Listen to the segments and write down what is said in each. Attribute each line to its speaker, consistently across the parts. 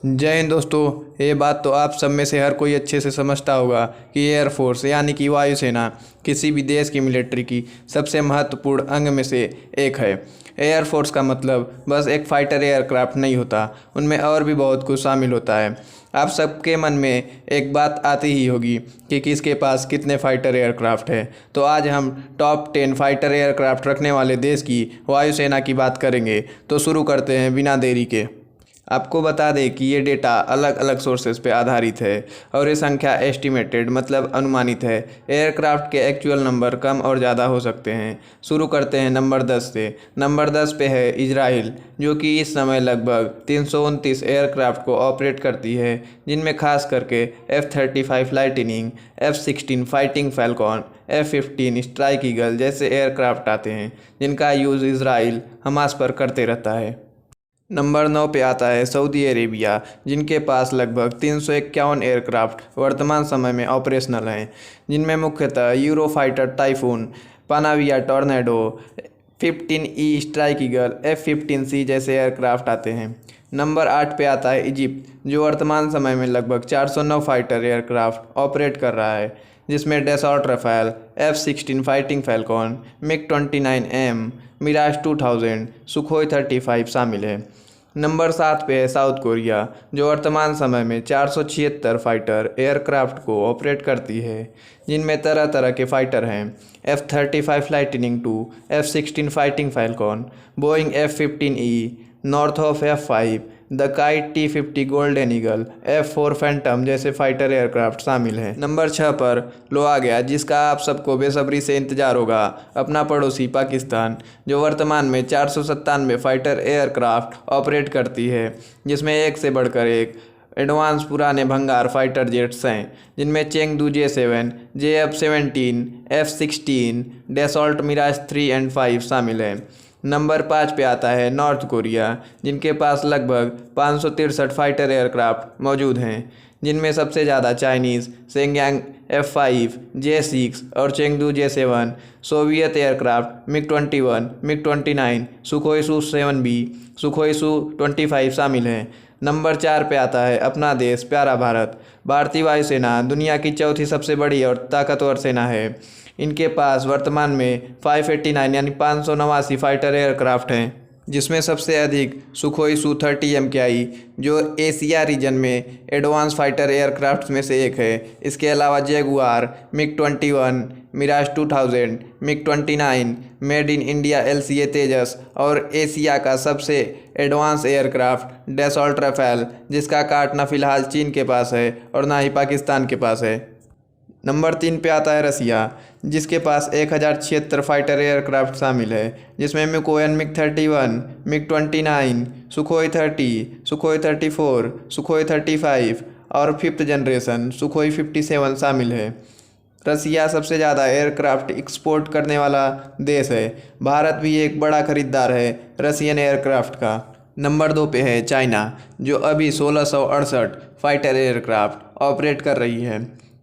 Speaker 1: जय हिंद दोस्तों। ये बात तो आप सब में से हर कोई अच्छे से समझता होगा कि एयरफोर्स यानी कि वायुसेना किसी भी देश की मिलिट्री की सबसे महत्वपूर्ण अंग में से एक है। एयरफोर्स का मतलब बस एक फाइटर एयरक्राफ्ट नहीं होता, उनमें और भी बहुत कुछ शामिल होता है। आप सबके मन में एक बात आती ही होगी कि किसके पास कितने फाइटर एयरक्राफ्ट है। तो आज हम टॉप 10 फाइटर एयरक्राफ्ट रखने वाले देश की वायुसेना की बात करेंगे। तो शुरू करते हैं बिना देरी के। आपको बता दें कि ये डेटा अलग अलग सोर्सेज पे आधारित है और ये संख्या एस्टिमेटेड मतलब अनुमानित है। एयरक्राफ्ट के एक्चुअल नंबर कम और ज़्यादा हो सकते हैं। शुरू करते हैं नंबर 10 से। नंबर 10 पे है इजराइल, जो कि इस समय लगभग 329 एयरक्राफ्ट को ऑपरेट करती है, जिनमें खास करके F-35 lightning, F-16 fighting Falcon, F-15 strike eagle जैसे एयरक्राफ्ट आते हैं, जिनका यूज़ इजराइल हमास पर करते रहता है। नंबर 9 पे आता है सऊदी अरेबिया, जिनके पास लगभग 351 एयरक्राफ्ट वर्तमान समय में ऑपरेशनल हैं, जिनमें मुख्यतः Eurofighter Typhoon, Panavia Tornado, F-15E Strike Eagle, F-15C जैसे एयरक्राफ्ट आते हैं। नंबर 8 पे आता है इजिप्ट, जो वर्तमान समय में लगभग 409 फाइटर एयरक्राफ्ट ऑपरेट कर रहा है, जिसमें Dassault Rafale, F-16 fighting falcon, MiG-29M, Mirage 2000, Sukhoi 35 शामिल है। नंबर 7 पे है साउथ कोरिया, जो वर्तमान समय में 476 फाइटर एयरक्राफ्ट को ऑपरेट करती है, जिनमें तरह तरह के फाइटर हैं। F-35 lightning 2, F-16 fighting Falcon, Boeing F-15E, Northrop F-5, the kite T-50 golden eagle, F-4 Phantom जैसे फाइटर एयरक्राफ्ट शामिल हैं। नंबर 6 पर लो आ गया, जिसका आप सबको बेसब्री से इंतजार होगा, अपना पड़ोसी पाकिस्तान, जो वर्तमान में 497 फाइटर एयरक्राफ्ट ऑपरेट करती है, जिसमें एक से बढ़कर एक एडवांस पुराने भंगार फाइटर जेट्स हैं, जिनमें Chengdu J-7, JF-17, F-16, Dassault Miraj 3 और 5 शामिल हैं। नंबर 5 पे आता है नॉर्थ कोरिया, जिनके पास लगभग 563 फाइटर एयरक्राफ्ट मौजूद हैं, जिनमें सबसे ज़्यादा चाइनीज़ सेंग्यांग F-5, J-6 और Chengdu J-7, Soviet aircraft MiG-21, MiG-29, Sukhoi Su-7B, Sukhoi Su-25 शामिल हैं। नंबर 4 पे आता है अपना देश प्यारा भारत। भारतीय वायुसेना दुनिया की चौथी सबसे बड़ी और ताकतवर सेना है। इनके पास वर्तमान में 589 यानी 589 फाइटर एयरक्राफ्ट हैं, जिसमें सबसे अधिक सुखोई Su-30 MKI, जो एशिया रीजन में एडवांस फाइटर एयरक्राफ्ट में से एक है। इसके अलावा Jaguar, MiG-21, Mirage 2000, MiG-29, made in India LCA Tejas और एशिया का सबसे एडवांस एयरक्राफ्ट डेसॉल्ट राफेल, जिसका कार्ट ना फिलहाल चीन के पास है और ना ही पाकिस्तान के पास है। नंबर 3 पे आता है रसिया, जिसके पास 1076 फाइटर एयरक्राफ्ट शामिल है, जिसमें Mikoyan MiG-31, MiG-29, Sukhoi 30, Sukhoi 34, Sukhoi 35 और 5th जनरेशन सुखोई 57 शामिल है। रसिया सबसे ज़्यादा एयरक्राफ्ट एक्सपोर्ट करने वाला देश है। भारत भी एक बड़ा खरीदार है रसियन एयरक्राफ्ट का। नंबर 2 पे है चाइना, जो अभी 1668 फाइटर एयरक्राफ्ट ऑपरेट कर रही है,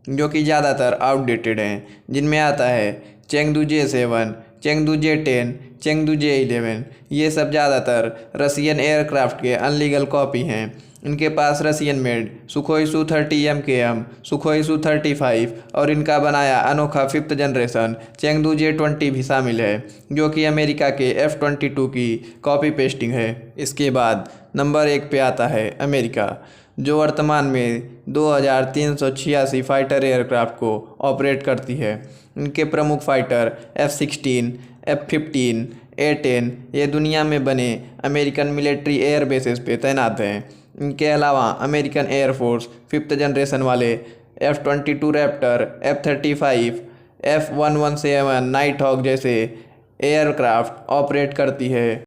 Speaker 1: जो कि ज़्यादातर आउटडेटेड हैं, जिनमें आता है Chengdu J-7, Chengdu J-10, Chengdu J-11। ये सब ज़्यादातर रसियन एयरक्राफ्ट के अनलीगल कॉपी हैं। इनके पास Russian made Sukhoi Su-30 MKM, Sukhoi Su-35 और इनका बनाया अनोखा 5th जनरेशन चेंगदू J-20 भी शामिल है, जो कि अमेरिका के F-22 की कॉपी पेस्टिंग है। इसके बाद नंबर 1 पे आता है अमेरिका, जो वर्तमान में 2386 फाइटर एयरक्राफ्ट को ऑपरेट करती है। इनके प्रमुख फाइटर F-16, F-15, A-10 ये दुनिया में बने अमेरिकन मिलिट्री एयर बेसेस पे तैनात हैं। इनके अलावा अमेरिकन एयरफोर्स 5th जनरेशन वाले F-22 raptor, F-35, F-117 night hawk जैसे एयरक्राफ्ट ऑपरेट करती है।